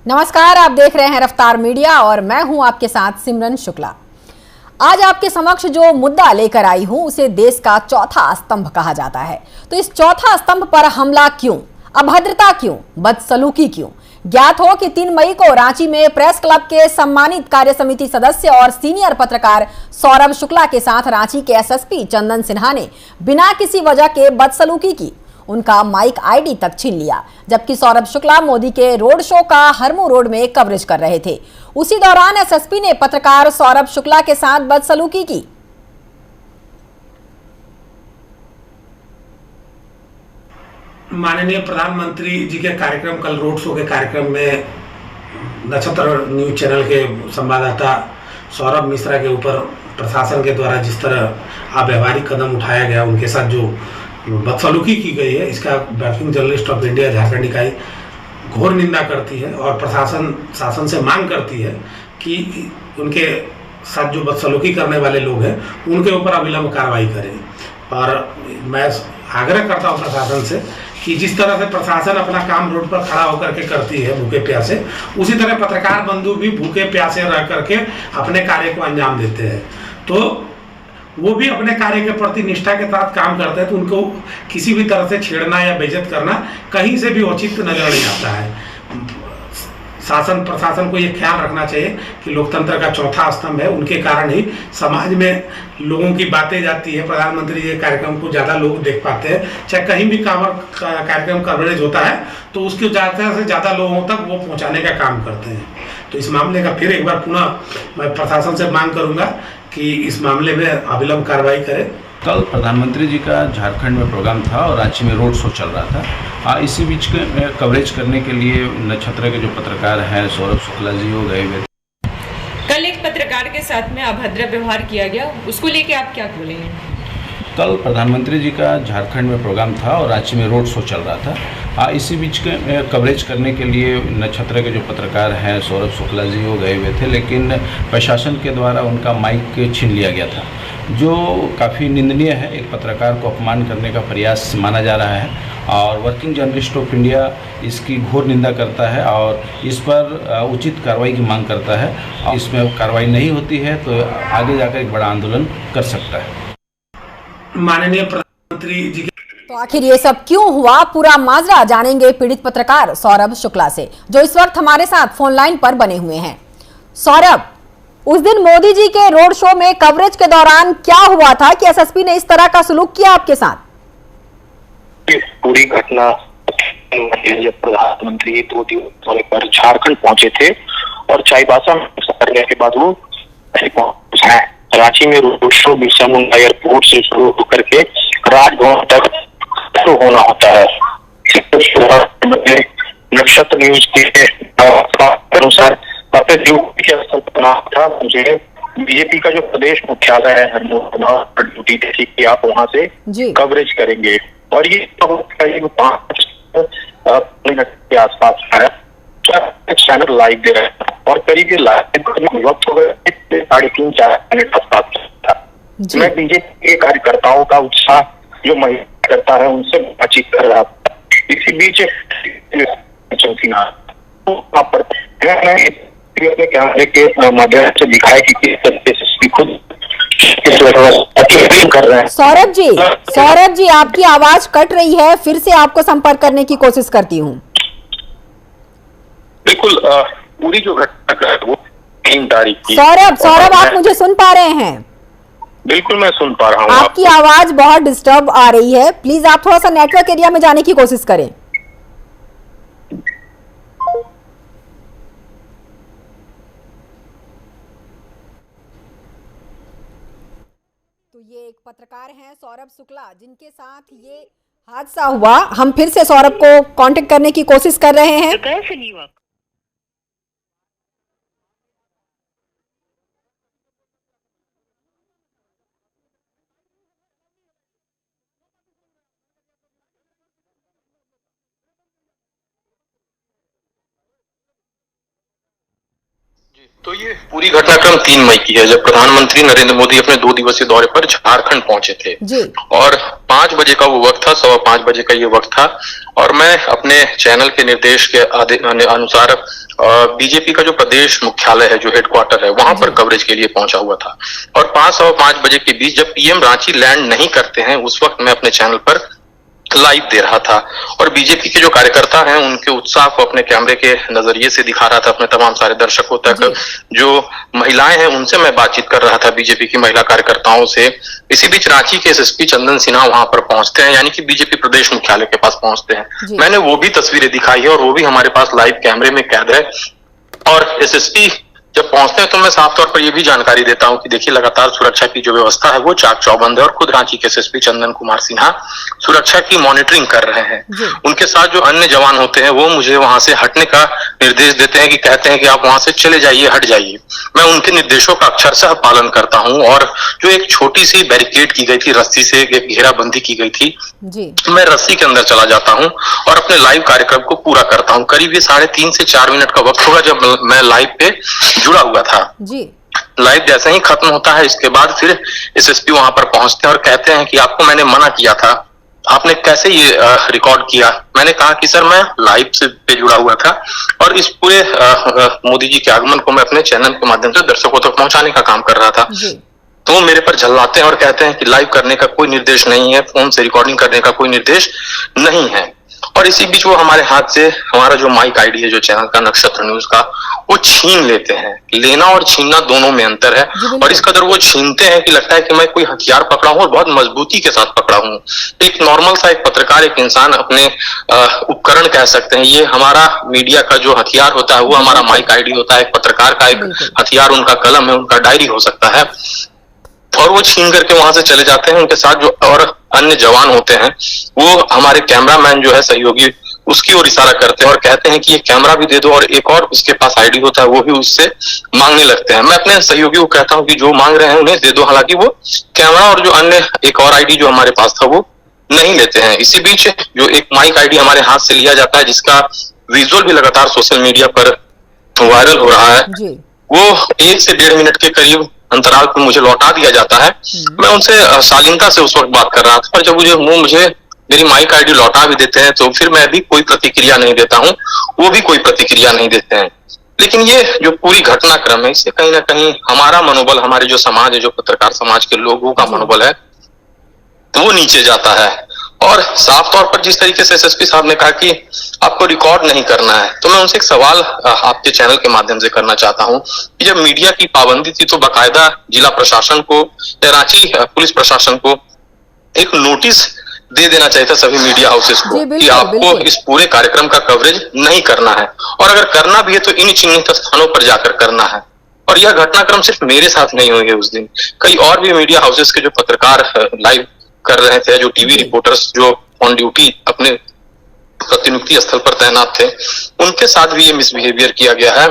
नमस्कार, आप देख रहे हैं रफ्तार मीडिया और मैं हूं आपके साथ सिमरन शुक्ला। आज आपके समक्ष जो मुद्दा लेकर आई हूं उसे देश का चौथा स्तंभ कहा जाता है। तो इस चौथा स्तंभ पर हमला क्यों, अभद्रता क्यों, बदसलूकी क्यों? ज्ञात हो कि 3 मई को रांची में प्रेस क्लब के सम्मानित कार्य समिति सदस्य और सीनियर पत्रकार सौरभ शुक्ला के साथ रांची के एसएसपी चंदन सिन्हा ने बिना किसी वजह के बदसलूकी की। उनका माइक आईडी तक छीन लिया, जबकि सौरभ शुक्ला मोदी के रोड शो का हरमू रोड में कवरेज कर रहे थे। उसी दौरान एसएसपी ने पत्रकार सौरभ शुक्ला के साथ बदसलूकी की। माननीय प्रधानमंत्री जी के कार्यक्रम, कल रोड शो के कार्यक्रम में नक्षत्र न्यूज चैनल के संवाददाता सौरभ मिश्रा के ऊपर प्रशासन के द्वारा जिस तरह अव्यवहारिक कदम उठाया गया, उनके साथ जो बदसलूकी की गई है, इसका working journalist of India Jharkhand इकाई घोर निंदा करती है और शासन से मांग करती है कि उनके साथ जो बदसलूकी करने वाले लोग हैं उनके ऊपर अविलंब कार्रवाई करें। और मैं आग्रह करता हूं प्रशासन से कि जिस तरह से प्रशासन अपना काम रोड पर खड़ा होकर के करती है भूखे प्यासे, उसी तरह पत्रकार बंधु भी भूखे प्यासे रह करके अपने कार्य को अंजाम देते हैं। तो वो भी अपने कार्य के प्रति निष्ठा के साथ काम करते हैं, तो उनको किसी भी तरह से छेड़ना या बेइज्जत करना कहीं से भी उचित नजर नहीं आता है। शासन प्रशासन को ये ख्याल रखना चाहिए कि लोकतंत्र का चौथा स्तंभ है, उनके कारण ही समाज में लोगों की बातें जाती है। प्रधानमंत्री जी के कार्यक्रम को ज़्यादा लोग देख पाते हैं, चाहे कहीं भी कार्यक्रम कवरेज होता है तो उसके ज़्यादा से ज़्यादा लोगों तक वो पहुंचाने का काम करते हैं। तो इस मामले का फिर एक बार पुनः मैं प्रशासन से मांग करूंगा कि इस मामले में अविलंब कार्रवाई करें। कल प्रधानमंत्री जी का झारखंड में प्रोग्राम था और रांची में रोड शो चल रहा था। इसी बीच कवरेज करने के लिए नक्षत्र के जो पत्रकार हैं सौरभ शुक्ला जी वो गए हुए थे। कल एक पत्रकार के साथ में अभद्र व्यवहार किया गया, उसको लेके आप क्या बोलेंगे? कल प्रधानमंत्री जी का झारखंड में प्रोग्राम था और रांची में रोड शो चल रहा था। इसी बीच कवरेज करने के लिए नक्षत्र के जो पत्रकार हैं सौरभ शुक्ला जी वो गए हुए थे, लेकिन प्रशासन के द्वारा उनका माइक छीन लिया गया था, जो काफ़ी निंदनीय है। एक पत्रकार को अपमान करने का प्रयास माना जा रहा है और वर्किंग जर्नलिस्ट ऑफ इंडिया इसकी घोर निंदा करता है और इस पर उचित कार्रवाई की मांग करता है। इसमें कार्रवाई नहीं होती है तो आगे जाकर एक बड़ा आंदोलन कर सकता है। माननीय प्रधानमंत्री जी तो आखिर ये सब क्यों हुआ, पूरा माजरा जानेंगे पीड़ित पत्रकार सौरभ शुक्ला से, जो इस वक्त हमारे साथ फोन लाइन पर बने हुए हैं। सौरभ, उस दिन मोदी जी के रोड शो में कवरेज के दौरान क्या हुआ था कि एसएसपी ने इस तरह का सलूक किया आपके साथ? पूरी घटना जब प्रधानमंत्री 2 दिवस पर झारखंड पहुंचे थे और चाईबासा करने के बाद वो रांची में road show Birsa Munda airport से शुरू होकर के राजभवन तक शुरू होना होता है। नक्षत्र न्यूज के अनुसार था, मुझे बीजेपी का जो प्रदेश मुख्यालय है ड्यूटी थी कि आप वहां से कवरेज करेंगे और ये 5 के आसपास है। चैनल लाइव दे रहे हैं और करीब लाइव वक्त हो गए 3.5-4 मिनट आसपास। मैं बीजेपी के कार्यकर्ताओं का उत्साह जो महिला करता है उनसे बातचीत कर रहा था। इसी बीच माध्यम से दिखाया कि खुद कर रहे हैं। सौरभ जी आपकी आवाज कट रही है, फिर से आपको संपर्क करने की कोशिश करती हूँ। बिल्कुल, पूरी जो घटना है वो 3 तारीख की। सौरभ आप मुझे सुन पा रहे हैं? बिल्कुल मैं सुन पा रहा हूँ। आपकी आवाज बहुत डिस्टर्ब आ रही है, प्लीज आप थोड़ा सा नेटवर्क एरिया में जाने की कोशिश करें। तो ये एक पत्रकार हैं सौरभ शुक्ला, जिनके साथ ये हादसा हुआ। हम फिर से सौरभ को कांटेक्ट करने की कोशिश कर रहे हैं। तो ये पूरी घटनाक्रम 3 मई की है, जब प्रधानमंत्री नरेंद्र मोदी अपने 2 दिवसीय दौरे पर झारखंड पहुंचे थे और 5 बजे का वो वक्त था, 5:15 बजे का ये वक्त था। और मैं अपने चैनल के निर्देश के अनुसार बीजेपी का जो प्रदेश मुख्यालय है, जो हेडक्वार्टर है, वहां पर कवरेज के लिए पहुंचा हुआ था। और 5 और 5 बजे के बीच जब पीएम रांची लैंड नहीं करते हैं, उस वक्त मैं अपने चैनल पर लाइव दे रहा था और बीजेपी के जो कार्यकर्ता हैं उनके उत्साह को अपने कैमरे के नजरिए से दिखा रहा था अपने तमाम सारे दर्शकों तक। जो महिलाएं हैं उनसे मैं बातचीत कर रहा था, बीजेपी की महिला कार्यकर्ताओं से। इसी बीच रांची के एसएसपी चंदन सिन्हा वहां पर पहुंचते हैं, यानी कि बीजेपी प्रदेश मुख्यालय के पास पहुंचते हैं। मैंने वो भी तस्वीरें दिखाई है और वो भी हमारे पास लाइव कैमरे में कैद है। और एसएसपी जब पहुंचते हैं तो मैं साफ तौर पर यह भी जानकारी देता हूं कि देखिए, लगातार सुरक्षा की जो व्यवस्था है वो चाक चौबंद है और खुद रांची के एसएसपी चंदन कुमार सिन्हा सुरक्षा की मॉनिटरिंग कर रहे हैं। उनके साथ जो अन्य जवान होते हैं वो मुझे वहां से हटने का निर्देश देते हैं, कि कहते हैं कि आप वहां से चले जाइए, हट जाइए। मैं उनके निर्देशों का अक्षरशः पालन करता हूं और जो एक छोटी सी बैरिकेड की गई थी, रस्सी से एक घेराबंदी की गई थी, मैं रस्सी के अंदर चला जाता हूं और अपने लाइव कार्यक्रम को पूरा करता हूं। करीब ये 3.5 से 4 मिनट का वक्त होगा जब मैं लाइव पे जुड़ा हुआ था। लाइव जैसे ही खत्म होता है, इसके बाद फिर एसएसपी वहां पर पहुंचते हैं और कहते हैं कि आपको मैंने मना किया था, आपने कैसे ये रिकॉर्ड किया? मैंने कहा कि सर मैं लाइव से पे जुड़ा हुआ था और इस पूरे मोदी जी के आगमन को मैं अपने चैनल के माध्यम से दर्शकों तक पहुंचाने का काम कर रहा था। तो वो मेरे पर झल्लाते हैं और कहते हैं कि लाइव करने का कोई निर्देश नहीं है, फोन से रिकॉर्डिंग करने का कोई निर्देश नहीं है। और इसी बीच वो हमारे हाथ से हमारा जो माइक आईडी है, जो चैनल का नक्षत्र न्यूज का, वो छीन लेते हैं। लेना और छीनना दोनों में अंतर है और इस कदर वो छीनते हैं कि लगता है कि मैं कोई हथियार पकड़ा हूं और बहुत मजबूती के साथ पकड़ा हूं। एक नॉर्मल सा एक पत्रकार, एक इंसान अपने उपकरण कह सकते हैं, ये हमारा मीडिया का जो हथियार होता है वो हमारा माइक आईडी होता है। एक पत्रकार का एक हथियार उनका कलम है, उनका डायरी हो सकता है। और वो छीन करके वहां से चले जाते हैं। उनके साथ जो और अन्य जवान होते हैं वो हमारे कैमरामैन जो है सहयोगी, उसकी ओर इशारा करते हैं और कहते हैं कि ये कैमरा भी दे दो, और एक और उसके पास आईडी होता है वो भी उससे मांगने लगते हैं। मैं अपने सहयोगी को कहता हूं कि जो मांग रहे हैं उन्हें दे दो, हालांकि वो कैमरा और जो अन्य एक और आईडी जो हमारे पास था वो नहीं लेते हैं। इसी बीच जो एक माइक आईडी हमारे हाथ से लिया जाता है, जिसका विजुअल भी लगातार सोशल मीडिया पर वायरल हो रहा है, वो 1 से 1.5 मिनट के करीब अंतराल पर मुझे लौटा दिया जाता है। मैं उनसे शालीनता से उस वक्त बात कर रहा था, पर जब मुझे मेरी माइक आईडी लौटा भी देते हैं तो फिर मैं भी कोई प्रतिक्रिया नहीं देता हूं, वो भी कोई प्रतिक्रिया नहीं देते हैं। लेकिन ये जो पूरी घटनाक्रम है, इससे कहीं ना कहीं हमारा मनोबल, हमारे जो समाज है, जो पत्रकार समाज के लोगों का मनोबल है, वो नीचे जाता है। और साफ तौर पर जिस तरीके से एसएसपी साहब ने कहा कि आपको रिकॉर्ड नहीं करना है, तो मैं उनसे एक सवाल आपके चैनल के माध्यम से करना चाहता हूं कि जब मीडिया की पाबंदी थी तो बाकायदा जिला प्रशासन को या रांची पुलिस प्रशासन को एक नोटिस दे देना चाहिए था सभी मीडिया हाउसेस को कि आपको इस पूरे कार्यक्रम का कवरेज नहीं करना है, और अगर करना भी है तो इन चिन्हित स्थानों पर जाकर करना है। और यह घटनाक्रम सिर्फ मेरे साथ नहीं हुई है, उस दिन कई और भी मीडिया हाउसेस के जो पत्रकार लाइव कर रहे थे, जो टीवी रिपोर्टर्स जो ऑन ड्यूटी अपने प्रतिनियुक्ति स्थल पर तैनात थे, उनके साथ भी ये मिसबिहेवियर किया गया है।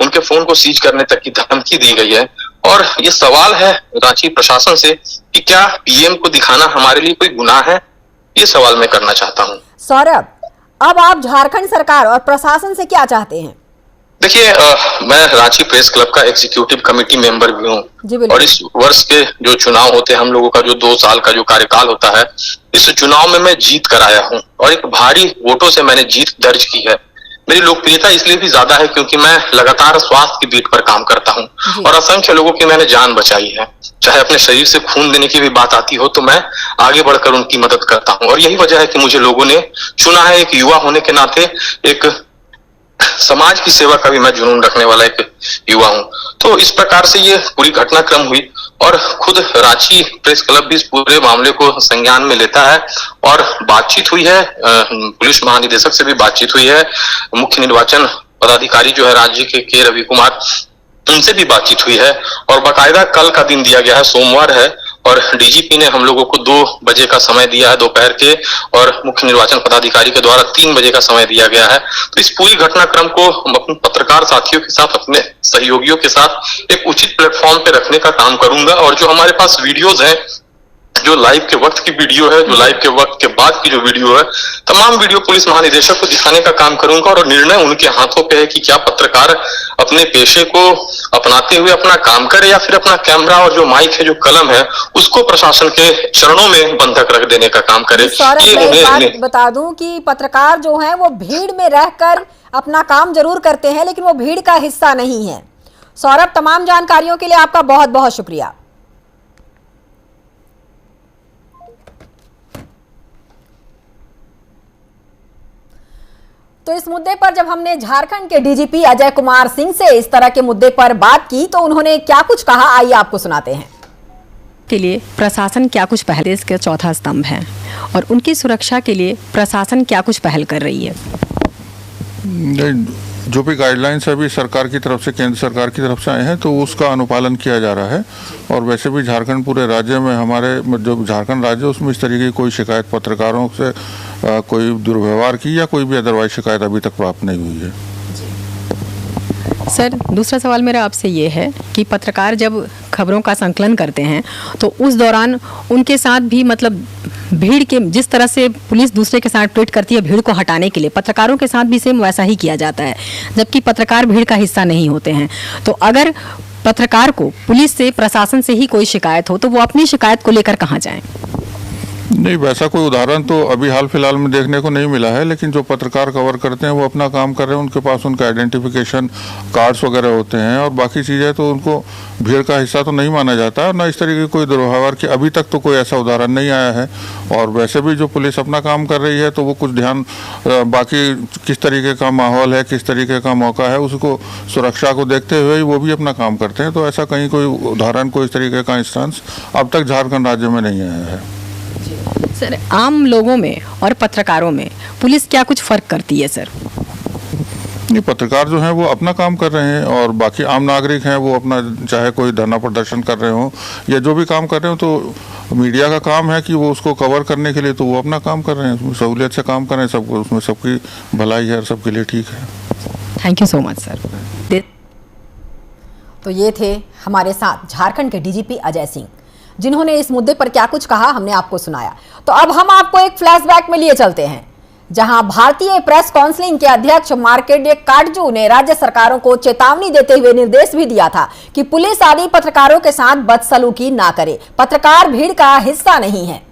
उनके फोन को सीज करने तक की धमकी दी गई है। और ये सवाल है रांची प्रशासन से कि क्या पीएम को दिखाना हमारे लिए कोई गुनाह है? ये सवाल मैं करना चाहता हूं। सौरभ, अब आप झारखंड सरकार और प्रशासन से क्या चाहते हैं? देखिए, मैं रांची प्रेस क्लब का एग्जीक्यूटिव कमेटी मेंबर भी हूँ और इस वर्ष के जो चुनाव होते हैं, हम लोगों का जो 2 साल का जो कार्यकाल होता है, इस चुनाव में मैं जीत कर आया हूँ और एक भारी वोटों से मैंने जीत दर्ज की है। मेरी लोकप्रियता इसलिए भी ज्यादा है क्योंकि मैं लगातार स्वास्थ्य की बीट पर काम करता हूँ और असंख्य लोगों की मैंने जान बचाई है। चाहे अपने शरीर से खून देने की भी बात आती हो तो मैं आगे बढ़कर उनकी मदद करता हूँ। और यही वजह है कि मुझे लोगों ने चुना है। एक युवा होने के नाते एक समाज की सेवा का भी मैं जुनून रखने वाला एक युवा हूं। तो इस प्रकार से ये पूरी घटनाक्रम हुई और खुद रांची प्रेस क्लब भी इस पूरे मामले को संज्ञान में लेता है और बातचीत हुई है। पुलिस महानिदेशक से भी बातचीत हुई है। मुख्य निर्वाचन पदाधिकारी जो है राज्य के रवि कुमार, उनसे भी बातचीत हुई है और बाकायदा कल का दिन दिया गया है, सोमवार है, और डीजीपी ने हम लोगों को 2 बजे का समय दिया है दोपहर के, और मुख्य निर्वाचन पदाधिकारी के द्वारा 3 बजे का समय दिया गया है। तो इस पूरी घटनाक्रम को हम अपने पत्रकार साथियों के साथ, अपने सहयोगियों के साथ एक उचित प्लेटफॉर्म पे रखने का काम करूंगा। और जो हमारे पास वीडियोज हैं, जो लाइव के वक्त की वीडियो है, जो लाइव के वक्त के बाद की जो वीडियो है, तमाम वीडियो पुलिस महानिदेशक को दिखाने का काम करूंगा। और निर्णय उनके हाथों पे है कि क्या पत्रकार अपने पेशे को अपनाते हुए अपना काम करे या फिर अपना कैमरा और जो माइक है, जो कलम है, उसको प्रशासन के चरणों में बंधक रख देने का काम करे। मैं एक बात बता दूं कि पत्रकार जो है वो भीड़ में रहकर अपना काम जरूर करते हैं लेकिन वो भीड़ का हिस्सा नहीं है। सौरभ, तमाम जानकारियों के लिए आपका बहुत बहुत शुक्रिया। तो इस मुद्दे पर जब हमने झारखंड के डीजीपी अजय कुमार सिंह से इस तरह के मुद्दे पर बात की तो उन्होंने क्या कुछ कहा, आइए आपको सुनाते हैं। के लिए प्रशासन क्या कुछ पहल, देश के चौथा स्तंभ है और उनकी सुरक्षा के लिए प्रशासन क्या कुछ पहल कर रही है? जो भी गाइडलाइंस अभी सरकार की तरफ से, केंद्र सरकार की तरफ से आए हैं तो उसका अनुपालन किया जा रहा है। और वैसे भी झारखंड पूरे राज्य में, हमारे जो झारखंड राज्य उसमें इस तरीके की कोई शिकायत पत्रकारों से कोई दुर्व्यवहार की या कोई भी अदरवाइज शिकायत अभी तक प्राप्त नहीं हुई है। सर, दूसरा सवाल मेरा आपसे ये है कि पत्रकार जब खबरों का संकलन करते हैं तो उस दौरान उनके साथ भी मतलब भीड़ के जिस तरह से पुलिस दूसरे के साथ ट्वीट करती है भीड़ को हटाने के लिए, पत्रकारों के साथ भी सेम वैसा ही किया जाता है, जबकि पत्रकार भीड़ का हिस्सा नहीं होते हैं। तो अगर पत्रकार को पुलिस से, प्रशासन से ही कोई शिकायत हो तो वो अपनी शिकायत को लेकर कहाँ जाएं? नहीं, वैसा कोई उदाहरण तो अभी हाल फिलहाल में देखने को नहीं मिला है, लेकिन जो पत्रकार कवर करते हैं वो अपना काम कर रहे हैं, उनके पास उनका आइडेंटिफिकेशन कार्ड्स वगैरह होते हैं और बाकी चीज़ें, तो उनको भीड़ का हिस्सा तो नहीं माना जाता और ना इस तरीके की कोई दुर्व्यवहार की अभी तक तो कोई ऐसा उदाहरण नहीं आया है। और वैसे भी जो पुलिस अपना काम कर रही है तो वो कुछ ध्यान बाकी किस तरीके का माहौल है, किस तरीके का मौका है, उसको सुरक्षा को देखते हुए वो भी अपना काम करते हैं। तो ऐसा कहीं कोई उदाहरण, कोई इस तरीके का इंस्टेंस अब तक झारखंड राज्य में नहीं आया है। सर, आम लोगों में और पत्रकारों में पुलिस क्या कुछ फर्क करती है सर? नहीं, पत्रकार जो हैं वो अपना काम कर रहे हैं और बाकी आम नागरिक हैं वो अपना, चाहे कोई धरना प्रदर्शन कर रहे हो या जो भी काम कर रहे हो, तो मीडिया का काम है कि वो उसको कवर करने के लिए तो वो अपना काम कर रहे हैं, सहूलियत से काम कर रहे हैं, सबको उसमें सबकी भलाई है और सबके लिए ठीक है। Thank you so much sir. तो ये थे हमारे साथ झारखंड के डीजीपी अजय सिंह, जिन्होंने इस मुद्दे पर क्या कुछ कहा हमने आपको सुनाया। तो अब हम आपको एक फ्लैशबैक में लिए चलते हैं, जहां भारतीय प्रेस काउंसिल के अध्यक्ष मार्कंडेय काटजू ने राज्य सरकारों को चेतावनी देते हुए निर्देश भी दिया था कि पुलिस आदि पत्रकारों के साथ बदसलूकी ना करे। पत्रकार भीड़ का हिस्सा नहीं है।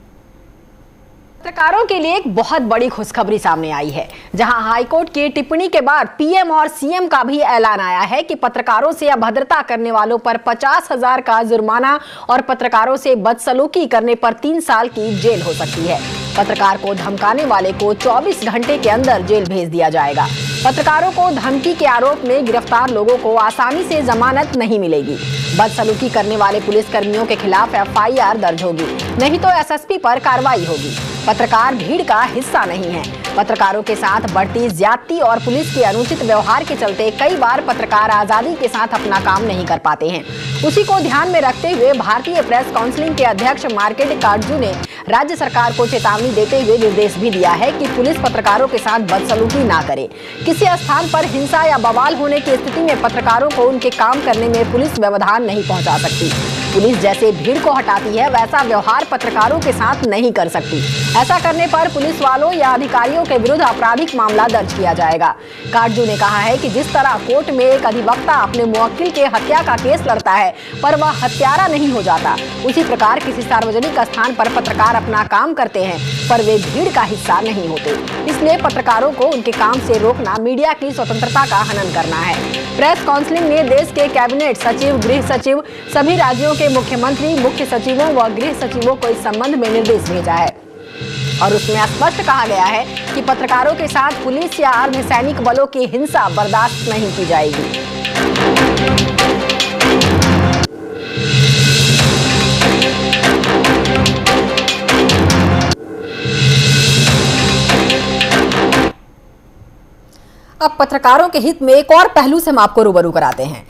पत्रकारों के लिए एक बहुत बड़ी खुशखबरी सामने आई है, जहां हाईकोर्ट की टिप्पणी के बाद पीएम और सीएम का भी ऐलान आया है कि पत्रकारों से अभद्रता करने वालों पर 50,000 का जुर्माना और पत्रकारों से बदसलूकी करने पर 3 साल की जेल हो सकती है। पत्रकार को धमकाने वाले को 24 घंटे के अंदर जेल भेज दिया जाएगा। पत्रकारों को धमकी के आरोप में गिरफ्तार लोगों को आसानी से जमानत नहीं मिलेगी। बदसलूकी करने वाले पुलिसकर्मियों के खिलाफ एफआईआर दर्ज होगी, नहीं तो एसएसपी पर कार्रवाई होगी। पत्रकार भीड़ का हिस्सा नहीं है। पत्रकारों के साथ बढ़ती ज्यादती और पुलिस के अनुचित व्यवहार के चलते कई बार पत्रकार आजादी के साथ अपना काम नहीं कर पाते हैं। उसी को ध्यान में रखते हुए भारतीय प्रेस काउंसिल के अध्यक्ष मार्कंडेय काटजू ने राज्य सरकार को चेतावनी देते हुए निर्देश भी दिया है कि पुलिस पत्रकारों के साथ बदसलूकी ना करे। किसी स्थान पर हिंसा या बवाल होने की स्थिति में पत्रकारों को उनके काम करने में पुलिस व्यवधान नहीं पहुंचा सकती। पुलिस जैसे भीड़ को हटाती है वैसा व्यवहार पत्रकारों के साथ नहीं कर सकती। ऐसा करने पर पुलिस वालों या अधिकारियों के विरुद्ध आपराधिक मामला दर्ज किया जाएगा। काटजू ने कहा है कि जिस तरह कोर्ट में एक अधिवक्ता अपने मुवक्किल के हत्या का केस लड़ता है पर वह हत्यारा नहीं हो जाता, उसी प्रकार किसी सार्वजनिक स्थान पर पत्रकार अपना काम करते हैं पर वे भीड़ का हिस्सा नहीं होते। इसलिए पत्रकारों को उनके काम से रोकना मीडिया की स्वतंत्रता का हनन करना है। प्रेस काउंसिल ने देश के कैबिनेट सचिव, गृह सचिव, सभी राज्यों के मुख्यमंत्री, मुख्य सचिवों व गृह सचिवों को इस संबंध में निर्देश भेजा है और उसमें स्पष्ट कहा गया है कि पत्रकारों के साथ पुलिस या अर्धसैनिक बलों की हिंसा बर्दाश्त नहीं की जाएगी। अब पत्रकारों के हित में एक और पहलू से हम आपको रूबरू कराते हैं।